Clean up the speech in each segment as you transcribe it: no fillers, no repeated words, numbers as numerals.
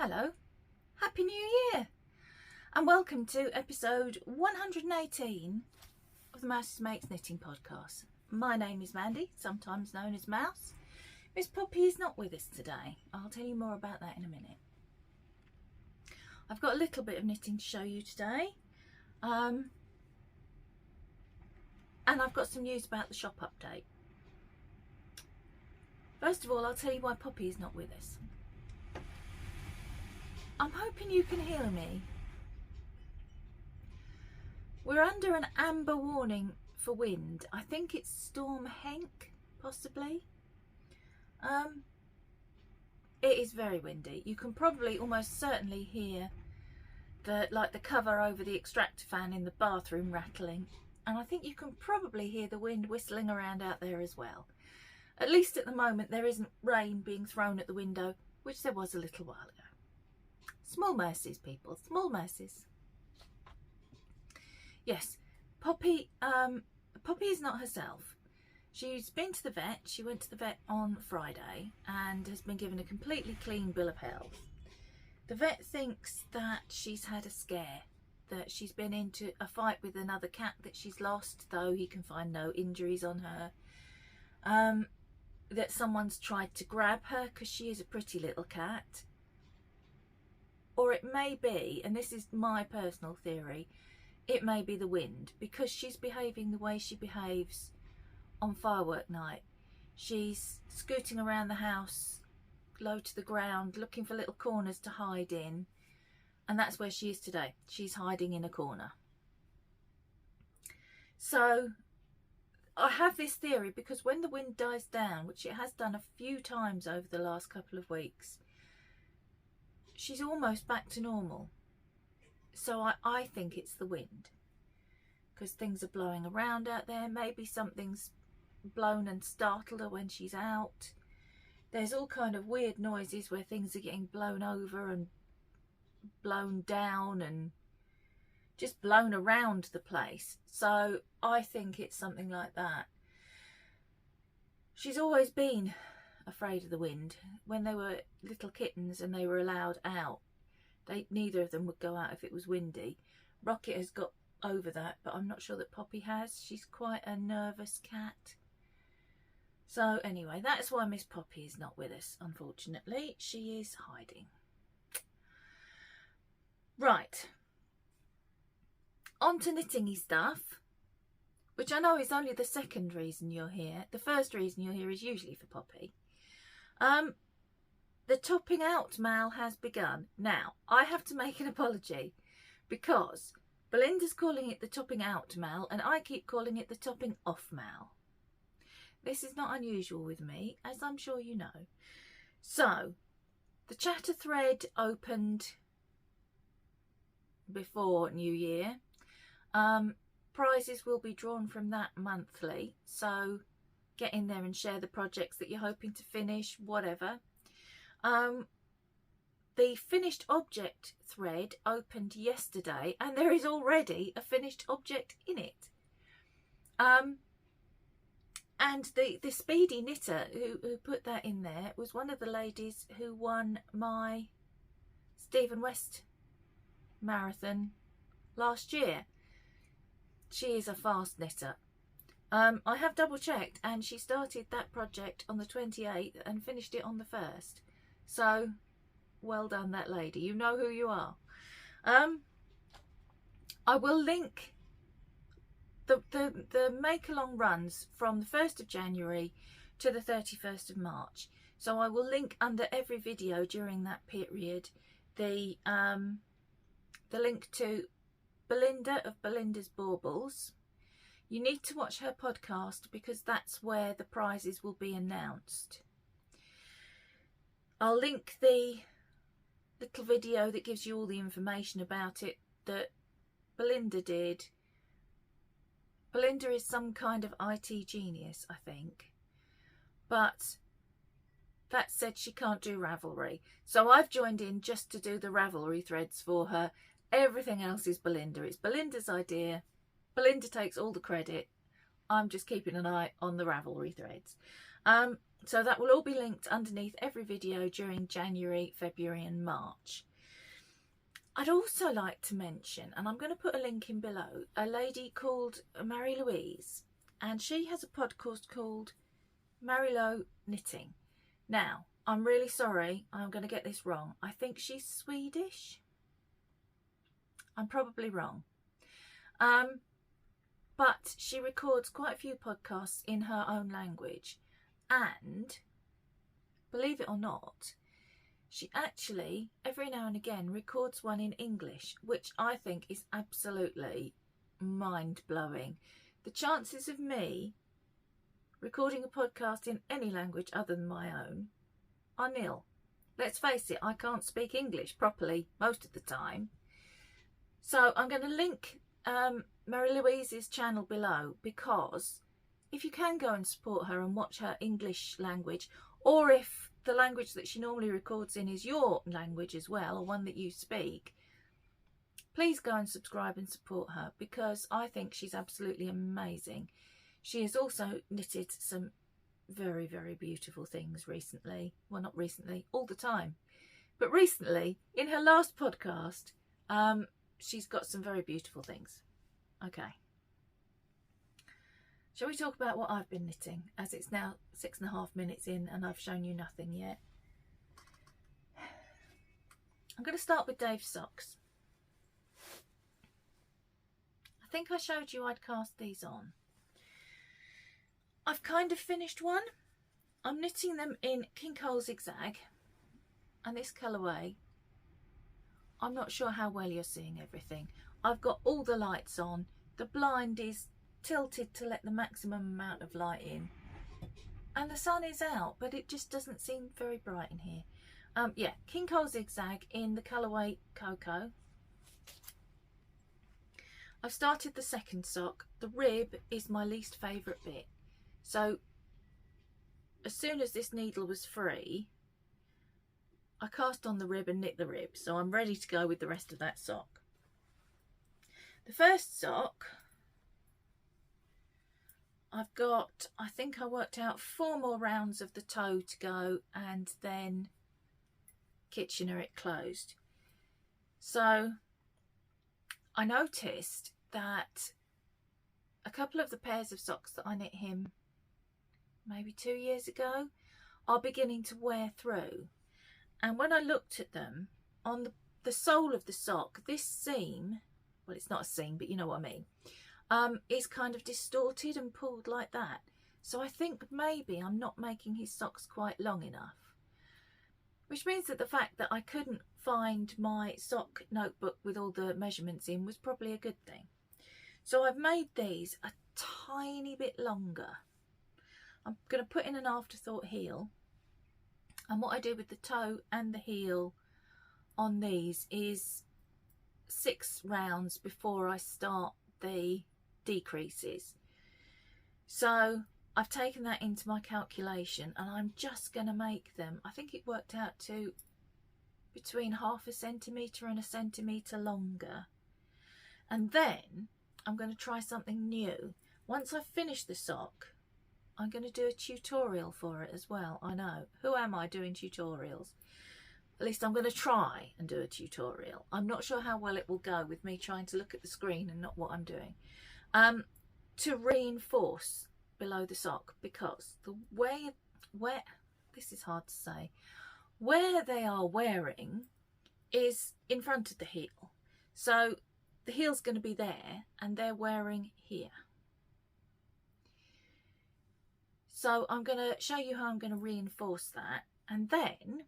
Hello, Happy New Year, and welcome to episode 118 of the Mouse's Makes Knitting podcast. My name is Mandy, sometimes known as Mouse. Miss Poppy is not with us today. I'll tell you more about that in a minute. I've got a little bit of knitting to show you today, and I've got some news about the shop update. First of all, I'll tell you why Poppy is not with us. I'm hoping you can hear me. We're under an amber warning for wind. I think it's Storm Henk, possibly. It is very windy. You can probably almost certainly hear the cover over the extractor fan in the bathroom rattling, and I think you can probably hear the wind whistling around out there as well. At least at the moment there isn't rain being thrown at the window, which there was a little while ago. Small mercies, people, small mercies. Yes, Poppy is not herself. She's been to the vet. She went to the vet on Friday and has been given a completely clean bill of health. The vet thinks that she's had a scare, that she's been into a fight with another cat that she's lost, though he can find no injuries on her. That someone's tried to grab her because she is a pretty little cat. Or it may be, and this is my personal theory, it may be the wind, because she's behaving the way she behaves on firework night. She's scooting around the house, low to the ground, looking for little corners to hide in, and that's where she is today. She's hiding in a corner. So I have this theory because when the wind dies down, which it has done a few times over the last couple of weeks, she's almost back to normal. So I think it's the wind, because things are blowing around out there. Maybe something's blown and startled her when she's out. There's all kind of weird noises where things are getting blown over and blown down and just blown around the place. So I think it's something like that. She's always been afraid of the wind. When they were little kittens and they were allowed out, neither of them would go out if it was windy. Rocket has got over that, but I'm not sure that Poppy has. She's quite a nervous cat. So anyway, that's why Miss Poppy is not with us, unfortunately. She is hiding. Right, on to knitting-y stuff, which I know is only the second reason you're here. The first reason you're here is usually for Poppy. The topping out mal has begun. Now, I have to make an apology because Belinda's calling it the topping out mal and I keep calling it the topping off mal. This is not unusual with me, as I'm sure you know. So, the chatter thread opened before New Year. Prizes will be drawn from that monthly, so get in there and share the projects that you're hoping to finish, whatever. The finished object thread opened yesterday and there is already a finished object in it. And the speedy knitter who put that in there was one of the ladies who won my Stephen West marathon last year. She is a fast knitter. I have double checked and she started that project on the 28th and finished it on the 1st. So well done, that lady. You know who you are. I will link the make along runs from the 1st of January to the 31st of March. So I will link under every video during that period the link to Belinda of Belinda's Baubles. You need to watch her podcast because that's where the prizes will be announced. I'll link the little video that gives you all the information about it that Belinda did. Belinda is some kind of IT genius, I think. But that said, she can't do Ravelry. So I've joined in just to do the Ravelry threads for her. Everything else is Belinda. It's Belinda's idea. Belinda takes all the credit. I'm just keeping an eye on the Ravelry threads. So that will all be linked underneath every video during January, February and March. I'd also like to mention, and I'm going to put a link in below, a lady called Mariloknitting, and she has a podcast called Mariloknitting. Now, I'm really sorry, I'm going to get this wrong. I think she's Swedish. I'm probably wrong. But she records quite a few podcasts in her own language. And, believe it or not, she actually, every now and again, records one in English, which I think is absolutely mind-blowing. The chances of me recording a podcast in any language other than my own are nil. Let's face it, I can't speak English properly most of the time. So I'm going to link Mary Louise's channel below, because if you can go and support her and watch her English language, or if the language that she normally records in is your language as well, or one that you speak, please go and subscribe and support her, because I think she's absolutely amazing. She has also knitted some very, very beautiful things recently. Well, not recently, all the time. But recently, in her last podcast, she's got some very beautiful things. Okay. Shall we talk about what I've been knitting, as it's now 6.5 minutes in and I've shown you nothing yet? I'm going to start with Dave's socks. I think I showed you I'd cast these on. I've kind of finished one. I'm knitting them in Cowl zigzag, and this colourway, I'm not sure how well you're seeing everything. I've got all the lights on. The blind is tilted to let the maximum amount of light in, and the sun is out, but it just doesn't seem very bright in here. Yeah, Cowl zigzag in the colourway Cocoa. I've started the second sock. The rib is my least favourite bit, so as soon as this needle was free, I cast on the rib and knit the rib, so I'm ready to go with the rest of that sock. The first sock, I've got, I think I worked out 4 more rounds of the toe to go, and then Kitchener it closed. So I noticed that a couple of the pairs of socks that I knit him maybe 2 years ago are beginning to wear through. And when I looked at them, on the sole of the sock, this seam, well, it's not a seam, but you know what I mean, is kind of distorted and pulled like that. So I think maybe I'm not making his socks quite long enough, which means that the fact that I couldn't find my sock notebook with all the measurements in was probably a good thing. So I've made these a tiny bit longer. I'm going to put in an afterthought heel, and what I do with the toe and the heel on these is 6 rounds before I start the decreases. So I've taken that into my calculation, and I'm just going to make them, I think it worked out to between 0.5 centimetre and 1 centimetre longer. And then I'm going to try something new. Once I've finished the sock, I'm going to do a tutorial for it as well. I know, who am I doing tutorials? At least I'm going to try and do a tutorial. I'm not sure how well it will go with me trying to look at the screen and not what I'm doing. To reinforce below the sock, because the way, where, this is hard to say, where they are wearing is in front of the heel. So the heel's going to be there and they're wearing here. So I'm going to show you how I'm going to reinforce that, and then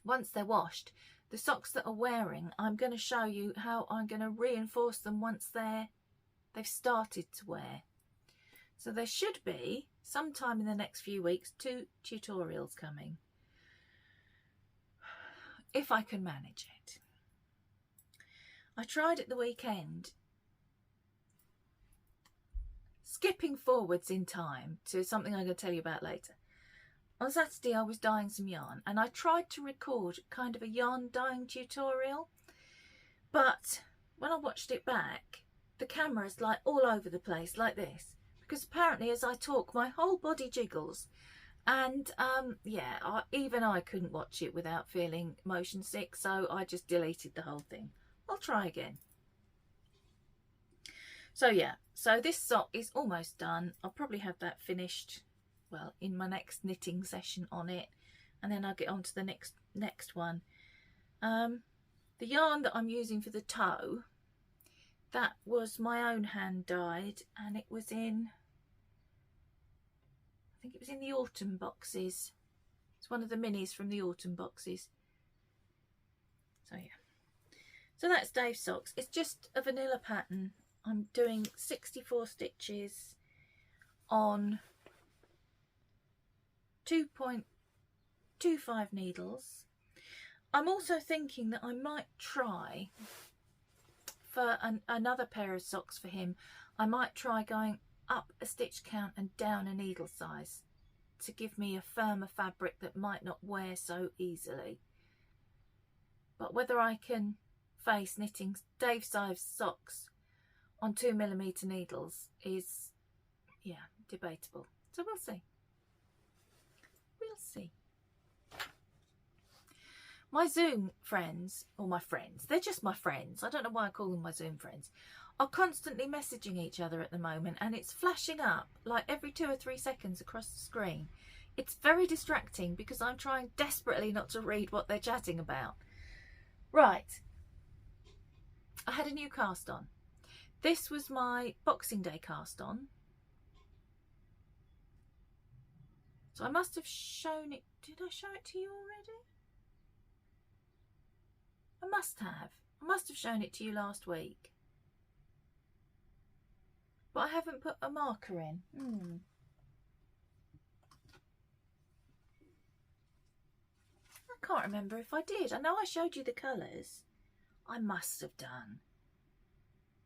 once they're washed, the socks that are wearing, I'm going to show you how I'm going to reinforce them once they've started to wear. So there should be, sometime in the next few weeks, 2 tutorials coming, if I can manage it. I tried at the weekend, skipping forwards in time to something I'm going to tell you about later. On Saturday I was dyeing some yarn, and I tried to record kind of a yarn dyeing tutorial, but when I watched it back, the camera's like all over the place like this, because apparently as I talk my whole body jiggles, and yeah, even I couldn't watch it without feeling motion sick, so I just deleted the whole thing. I'll try again. So yeah, so this sock is almost done. I'll probably have that finished, well, in my next knitting session on it, and then I'll get on to the next one. The yarn that I'm using for the toe, that was my own hand dyed, and it was in, I think it was in the autumn boxes. It's one of the minis from the autumn boxes. So yeah, so that's Dave's socks. It's just a vanilla pattern. I'm doing 64 stitches on 2.25 needles. I'm also thinking that I might try for another pair of socks for him. I might try going up a stitch count and down a needle size to give me a firmer fabric that might not wear so easily. But whether I can face knitting Dave size socks on 2mm needles is, yeah, debatable. So we'll see. We'll see. My Zoom friends, or my friends, they're just my friends, I don't know why I call them my Zoom friends, are constantly messaging each other at the moment, and it's flashing up like every 2 or 3 seconds across the screen. It's very distracting because I'm trying desperately not to read what they're chatting about. Right, I had a new cast on. This was my Boxing Day cast on. So I must have shown it. Did I show it to you already? I must have. I must have shown it to you last week. But I haven't put a marker in. I can't remember if I did. I know I showed you the colours. I must have done.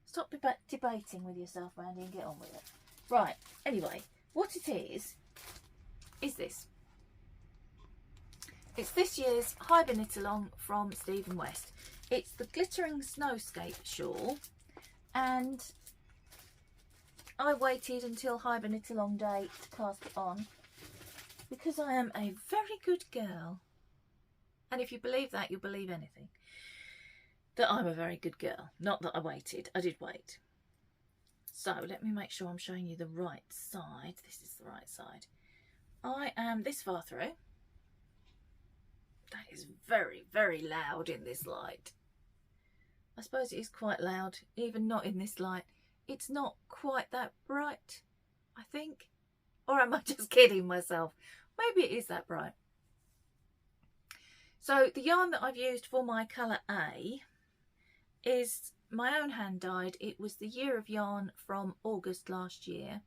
Stop debating with yourself, Mandy, and get on with it. Right, anyway, what it is this. It's this year's Hyber Knit Along from Stephen West. It's the Glittering Snowscape shawl, and I waited until Hyber Knit Along Day to cast it on because I am a very good girl. And if you believe that, you'll believe anything. That I'm a very good girl. Not that I waited. I did wait. So let me make sure I'm showing you the right side. This is the right side. I am this far through. That is very, very loud in this light. I suppose it is quite loud, even not in this light. It's not quite that bright, I think. Or am I just kidding myself? Maybe it is that bright. So the yarn that I've used for my colour A is my own hand dyed. It was the Year of Yarn from August last year.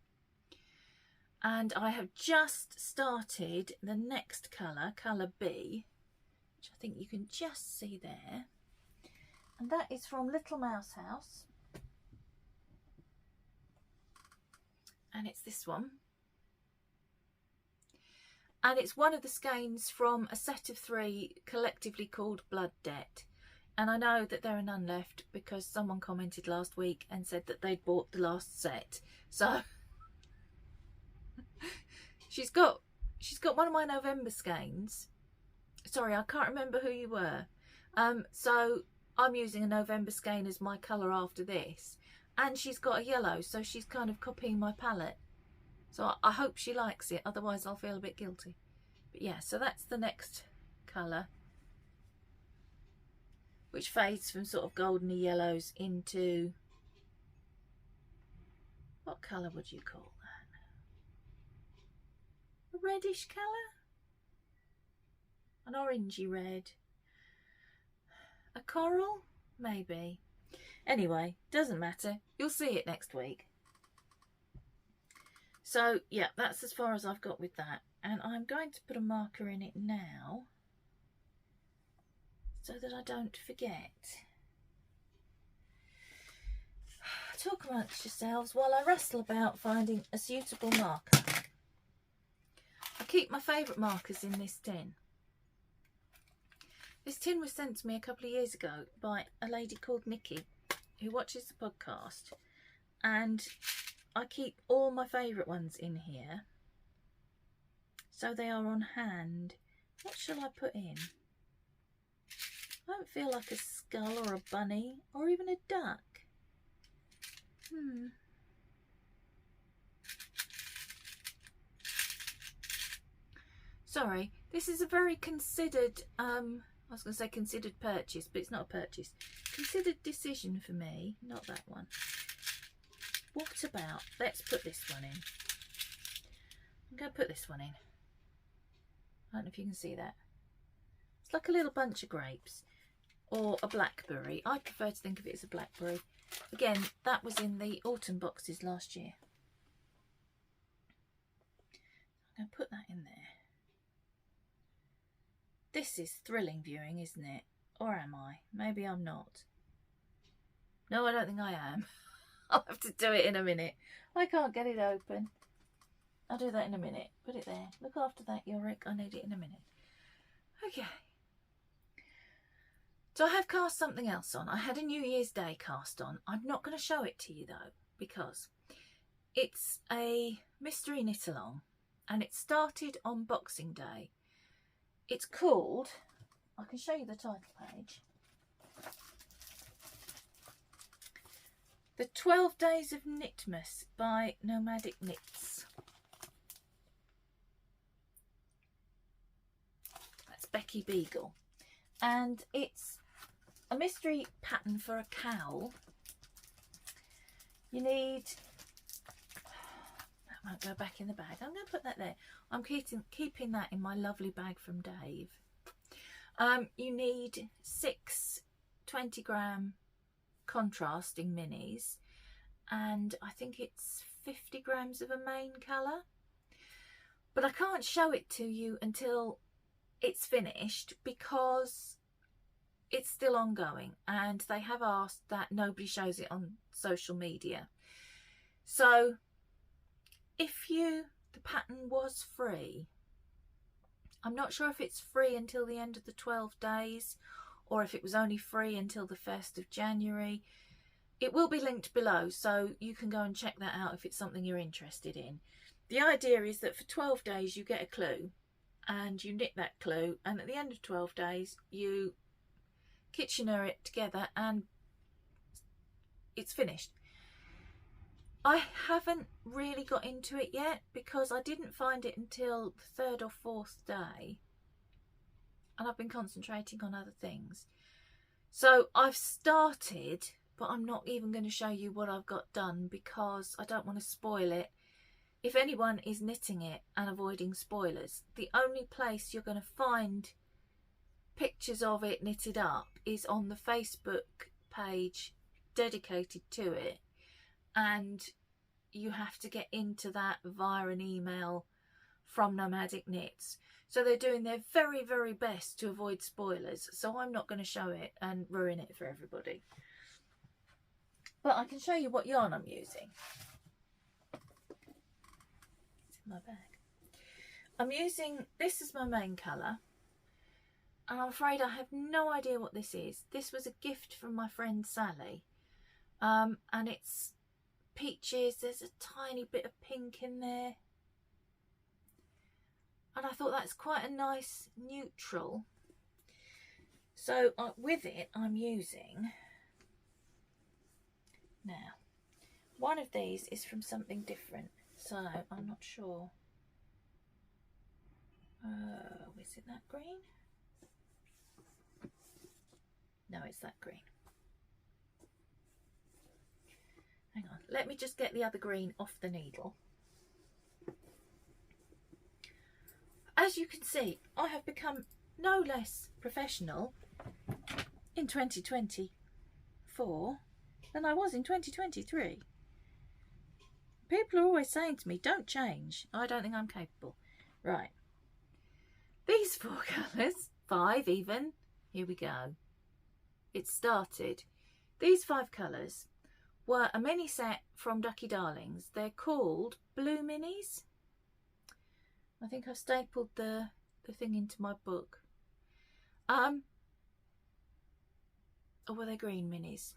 And I have just started the next colour, colour B, which I think you can just see there. And that is from Little Mouse House. And it's this one. And it's one of the skeins from a set of 3 collectively called Blood Debt. And I know that there are none left because someone commented last week and said that they'd bought the last set. So she's got one of my November skeins. Sorry, I can't remember who you were. So I'm using a November skein as my colour after this. And she's got a yellow, so she's kind of copying my palette. So I hope she likes it, otherwise I'll feel a bit guilty. But yeah, so that's the next colour, which fades from sort of goldeny yellows into, what colour would you call that? A reddish colour? An orangey red? A coral? Maybe. Anyway, doesn't matter. You'll see it next week. So yeah, that's as far as I've got with that. And I'm going to put a marker in it now so that I don't forget. Talk amongst yourselves while I wrestle about finding a suitable marker. I keep my favourite markers in this tin. This tin was sent to me a couple of years ago by a lady called Nikki, who watches the podcast, and I keep all my favourite ones in here. So they are on hand. What shall I put in? I don't feel like a skull or a bunny or even a duck. Sorry, this is a very considered, I was going to say considered purchase, but it's not a purchase. Considered decision for me, not that one. What about, let's put this one in. I'm going to put this one in. I don't know if you can see that. It's like a little bunch of grapes or a blackberry. I prefer to think of it as a blackberry. Again, that was in the autumn boxes last year. I'm going to put that in there. This is thrilling viewing, isn't it? Or am I? Maybe I'm not. No, I don't think I am. I'll have to do it in a minute. I can't get it open. I'll do that in a minute. Put it there. Look after that, Yorick. I need it in a minute. Okay. So I have cast something else on. I had a New Year's Day cast on. I'm not going to show it to you though, because it's a mystery knit along and it started on Boxing Day. It's called, I can show you the title page, The 12 Days of Knitmas by Nomadic Knits. That's Becky Beagle. And it's a mystery pattern for a cowl. You need, that won't go back in the bag. I'm going to put that there. I'm keeping that in my lovely bag from Dave. You need 6 20-gram contrasting minis, and I think it's 50 grams of a main colour. But I can't show it to you until it's finished because it's still ongoing, and they have asked that nobody shows it on social media. So if the pattern was free, I'm not sure if it's free until the end of the 12 days or if it was only free until the 1st of January. It will be linked below, so you can go and check that out if it's something you're interested in. The idea is that for 12 days you get a clue and you knit that clue, and at the end of 12 days you Kitchener it together and it's finished. I haven't really got into it yet because I didn't find it until the 3rd or 4th day, and I've been concentrating on other things. So I've started, but I'm not even going to show you what I've got done because I don't want to spoil it. If anyone is knitting it and avoiding spoilers, the only place you're going to find pictures of it knitted up is on the Facebook page dedicated to it, and you have to get into that via an email from Nomadic Knits. So they're doing their very, very best to avoid spoilers, so I'm not going to show it and ruin it for everybody. But I can show you what yarn I'm using. It's in my bag. I'm using, this is my main colour, and I'm afraid I have no idea what this is. This was a gift from my friend Sally, and it's peaches. There's a tiny bit of pink in there, and I thought that's quite a nice neutral. So with it I'm using, now one of these is from something different, so I'm not sure. Is it that green? No, it's that green. Hang on, let me just get the other green off the needle. As you can see, I have become no less professional in 2024 than I was in 2023. People are always saying to me, don't change. I don't think I'm capable. Right. These 4 colours, 5 even, here we go. It started. These 5 colours were a mini set from Ducky Darlings. They're called Blue Minis. I think I've stapled the thing into my book. Or were they Green Minis?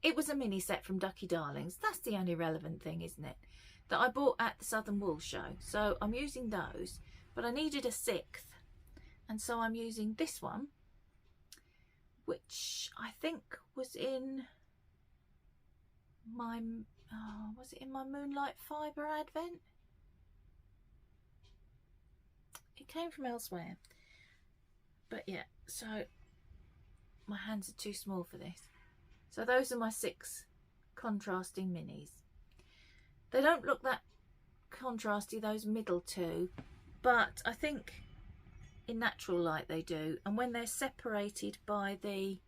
it was a mini set from Ducky Darlings. That's the only relevant thing, isn't it? That I bought at the Southern Wool Show. So I'm using those, but I needed a 6th. And so I'm using this one, which I think was in my, was it in my Moonlight Fibre Advent? It came from elsewhere. But yeah, so my hands are too small for this. So those are my 6 contrasting minis. They don't look that contrasty, those middle 2, but I think in natural light they do. And when they're separated by the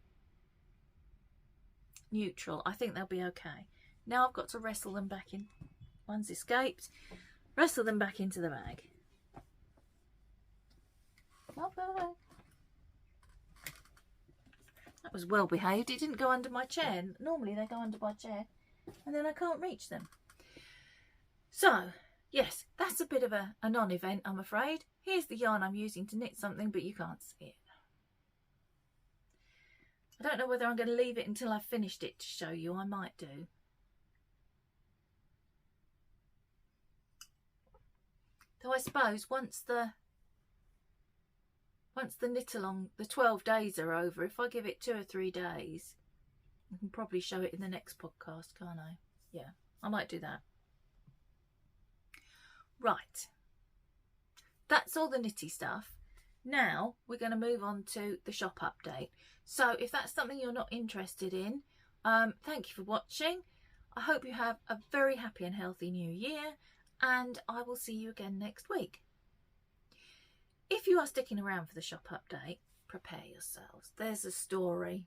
neutral, I think they'll be okay. Now I've got to wrestle them back in. One's escaped. Wrestle them back into the bag. Bye-bye. That was well behaved. It didn't go under my chair. Normally they go under my chair and then I can't reach them. So, yes, that's a bit of a non-event, I'm afraid. Here's the yarn I'm using to knit something, but you can't see it. I don't know whether I'm going to leave it until I've finished it to show you. I might do. Though I suppose once the knit along, the 12 days are over, if I give it 2 or 3 days, I can probably show it in the next podcast, can't I? Yeah, I might do that. Right, that's all the knitty stuff. Now we're going to move on to the shop update. So if that's something you're not interested in, thank you for watching. I hope you have a very happy and healthy new year, and I will see you again next week. If you are sticking around for the shop update, prepare yourselves. There's a story.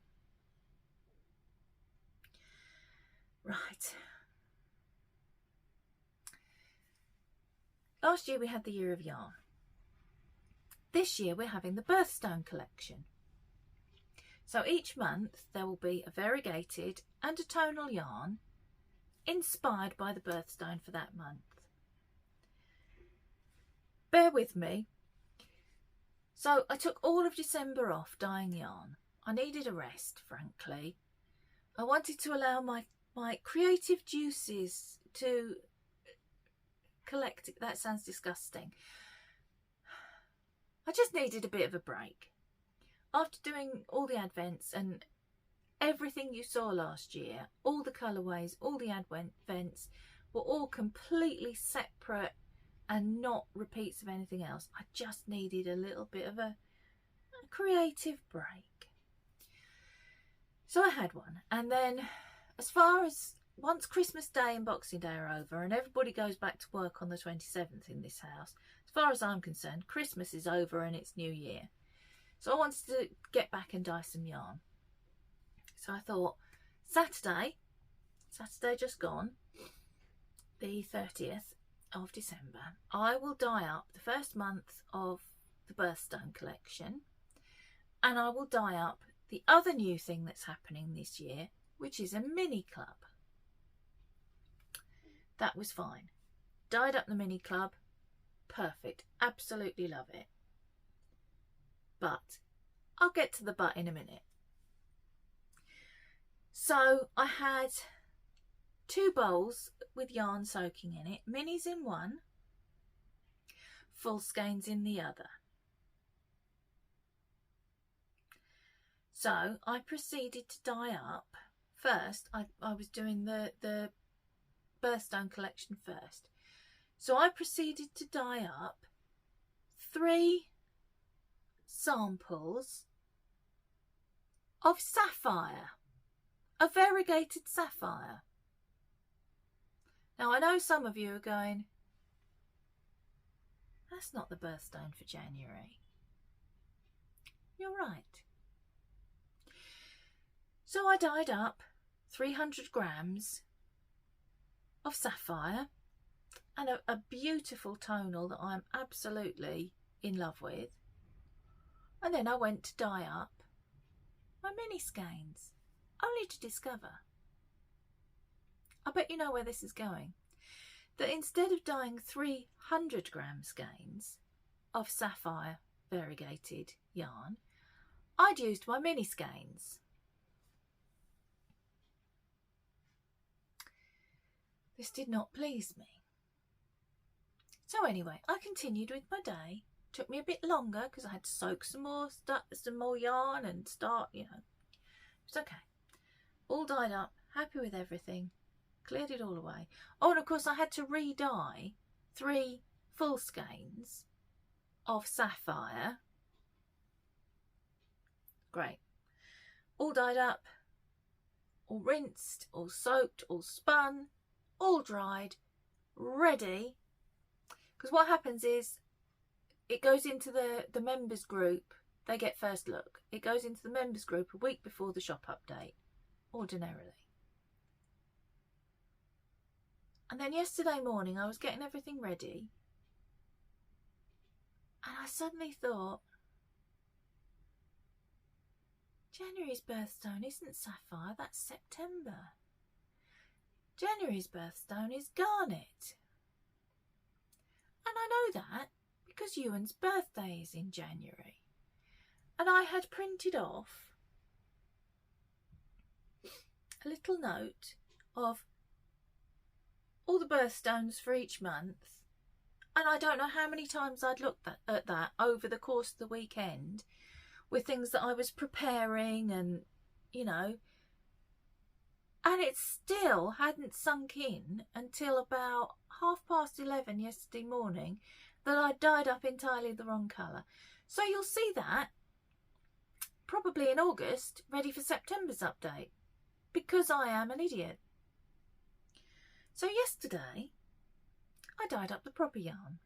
Right. Last year we had the Year of Yarn. This year we're having the Birthstone collection. So each month there will be a variegated and a tonal yarn inspired by the birthstone for that month. Bear with me. So I took all of December off dyeing yarn. I needed a rest, frankly. I wanted to allow my creative juices to collect. That sounds disgusting. I just needed a bit of a break. After doing all the advents and everything you saw last year, all the colourways, all the advents were all completely separate and not repeats of anything else. I just needed a little bit of a creative break. So I had one. And then as far as once Christmas Day and Boxing Day are over and everybody goes back to work on the 27th in this house, as far as I'm concerned, Christmas is over and it's New Year. So I wanted to get back and dye some yarn. So I thought Saturday just gone, the 30th of December, I will dye up the first month of the Birthstone collection, and I will dye up the other new thing that's happening this year, which is a mini club. That was fine. Dyed up the mini club, perfect, absolutely love it. But I'll get to the but in a minute. So I had 2 bowls with yarn soaking in it, minis in one, full skeins in the other. So I proceeded to dye up. First, I was doing the Birthstone collection first. So I proceeded to dye up 3 samples of sapphire, a variegated sapphire. Now I know some of you are going, that's not the birthstone for January. You're right. So I dyed up 300 grams of sapphire and a beautiful tonal that I'm absolutely in love with. And then I went to dye up my mini skeins, only to discover, I bet you know where this is going, that instead of dyeing 300 gram skeins of sapphire variegated yarn, I'd used my mini skeins. This did not please me. So anyway, I continued with my day. Took me a bit longer because I had to soak some more yarn and start, you know. It's okay. All dyed up, happy with everything. Cleared it all away. Oh, and of course I had to re-dye 3 full skeins of sapphire. Great. All dyed up, all rinsed, all soaked, all spun, all dried, ready. Because what happens is it goes into the members group. They get first look. It goes into the members group a week before the shop update, ordinarily. And then yesterday morning I was getting everything ready and I suddenly thought, January's birthstone isn't sapphire, that's September. January's birthstone is garnet. And I know that because Ewan's birthday is in January. And I had printed off a little note of all the birthstones for each month. And I don't know how many times I'd looked at that over the course of the weekend with things that I was preparing and, you know. And it still hadn't sunk in until about 11:30 yesterday morning that I dyed up entirely the wrong colour. So you'll see that probably in August, ready for September's update, because I am an idiot. So yesterday I dyed up the proper yarn.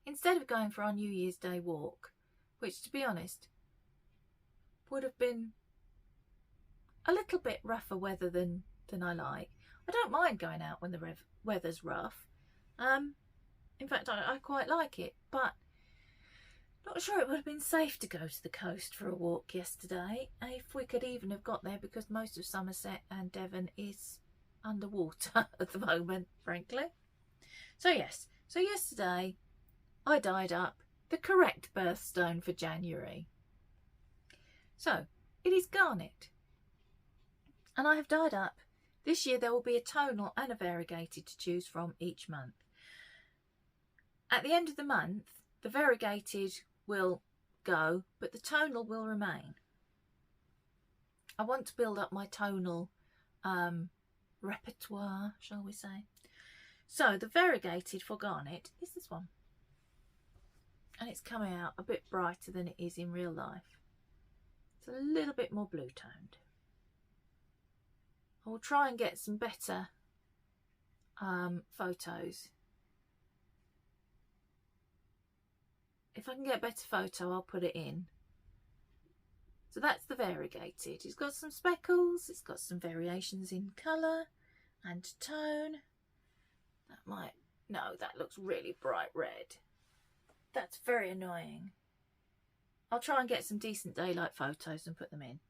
Instead of going for our New Year's Day walk, which to be honest would have been a little bit rougher weather than I like. I don't mind going out when the weather's rough. In fact, I quite like it, but not sure it would have been safe to go to the coast for a walk yesterday, if we could even have got there, because most of Somerset and Devon is underwater at the moment, frankly. So yes, so yesterday I dyed up the correct birthstone for January. So it is garnet. And I have dyed up, this year there will be a tonal and a variegated to choose from each month. At the end of the month, the variegated will go, but the tonal will remain. I want to build up my tonal repertoire, shall we say. So the variegated for garnet is this one. And it's coming out a bit brighter than it is in real life. It's a little bit more blue toned. I will try and get some better photos. If I can get a better photo, I'll put it in. So that's the variegated. It's got some speckles, it's got some variations in colour and tone. That might, no, that looks really bright red. That's very annoying. I'll try and get some decent daylight photos and put them in.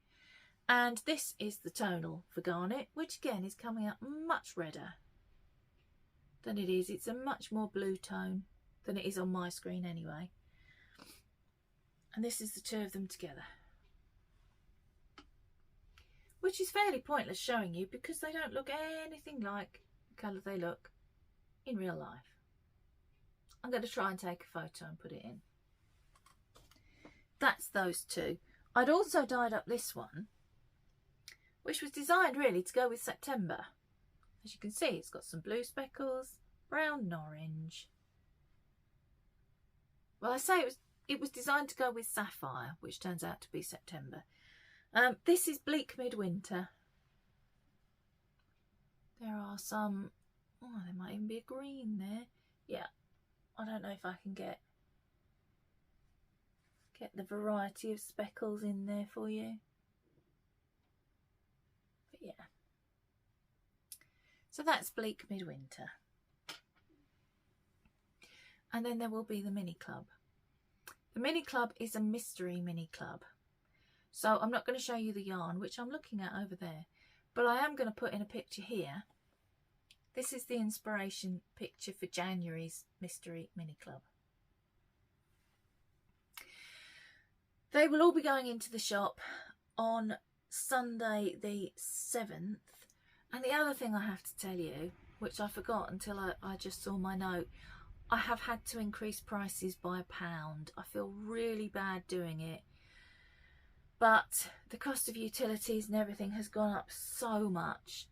And this is the tonal for garnet, which again is coming out much redder than it is. It's a much more blue tone than it is on my screen anyway. And this is the two of them together, which is fairly pointless showing you because they don't look anything like the colour they look in real life. I'm going to try and take a photo and put it in. That's those two. I'd also dyed up this one, which was designed really to go with September. As you can see, it's got some blue speckles, brown and orange. Well, I say it was designed to go with sapphire, which turns out to be September. This is bleak midwinter. There are some, oh, there might even be a green there. Yeah, I don't know if I can get the variety of speckles in there for you. But yeah. So that's bleak midwinter. And then there will be the mini club. The mini club is a mystery mini club. So I'm not going to show you the yarn, which I'm looking at over there, but I am going to put in a picture here. This is the inspiration picture for January's mystery mini club. They will all be going into the shop on Sunday the 7th, And the other thing I have to tell you, which I forgot until I just saw my note, I have had to increase prices by £1. I feel really bad doing it, but the cost of utilities and everything has gone up so much,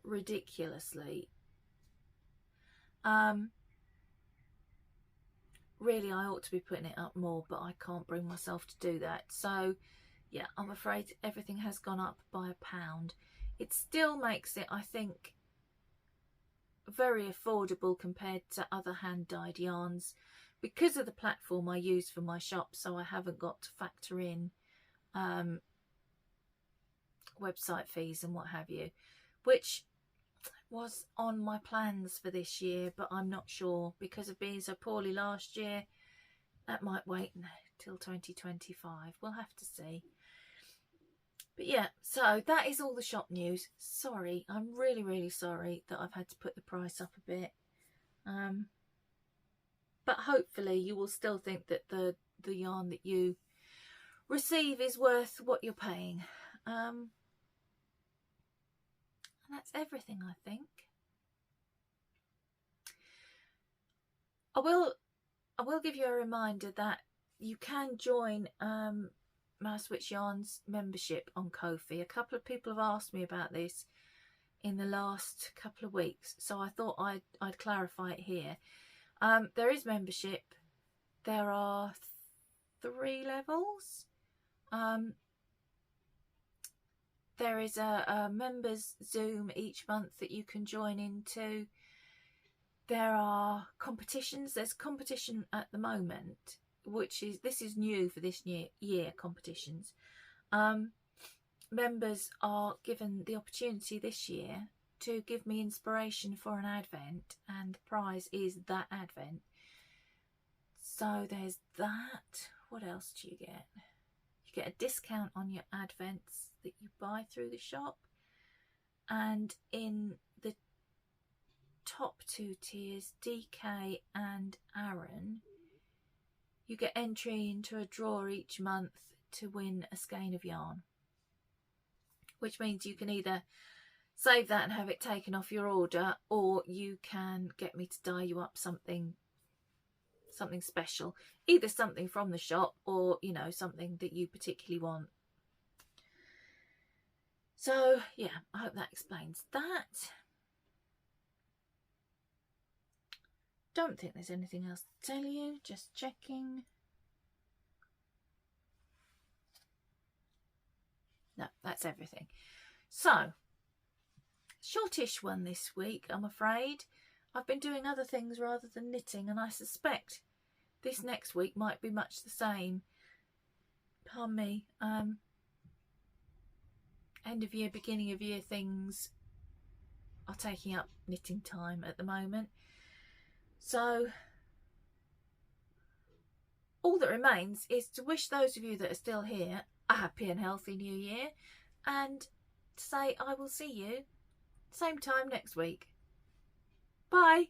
ridiculously. Really, I ought to be putting it up more, but I can't bring myself to do that. So yeah, I'm afraid everything has gone up by £1. It still makes it, I think, very affordable compared to other hand-dyed yarns because of the platform I use for my shop, so I haven't got to factor in website fees and what have you, which was on my plans for this year, but I'm not sure because of being so poorly last year. That might wait till 2025. We'll have to see. But yeah, so that is all the shop news. Sorry, I'm really, really sorry that I've had to put the price up a bit. But hopefully you will still think that the yarn that you receive is worth what you're paying. And that's everything, I think. I will give you a reminder that you can join Mousewitch Yarns membership on Ko-fi. A couple of people have asked me about this in the last couple of weeks, so I thought I'd clarify it here. There is membership. There are 3 levels. There is a members Zoom each month that you can join into. There are competitions. There's competition at the moment, this is new for this year, competitions. Members are given the opportunity this year to give me inspiration for an advent, and the prize is that advent. So there's that. What else do you get? You get a discount on your advents that you buy through the shop, and in the top 2 tiers, DK and Aaron, you get entry into a draw each month to win a skein of yarn, which means you can either save that and have it taken off your order, or you can get me to dye you up something special, either something from the shop or, you know, something that you particularly want. So yeah, I hope that explains that. Don't think there's anything else to tell you, just checking. No, that's everything. So, shortish one this week, I'm afraid. I've been doing other things rather than knitting, and I suspect this next week might be much the same. Pardon me. End of year, beginning of year things are taking up knitting time at the moment. So all that remains is to wish those of you that are still here a happy and healthy new year, and to say I will see you same time next week. Bye.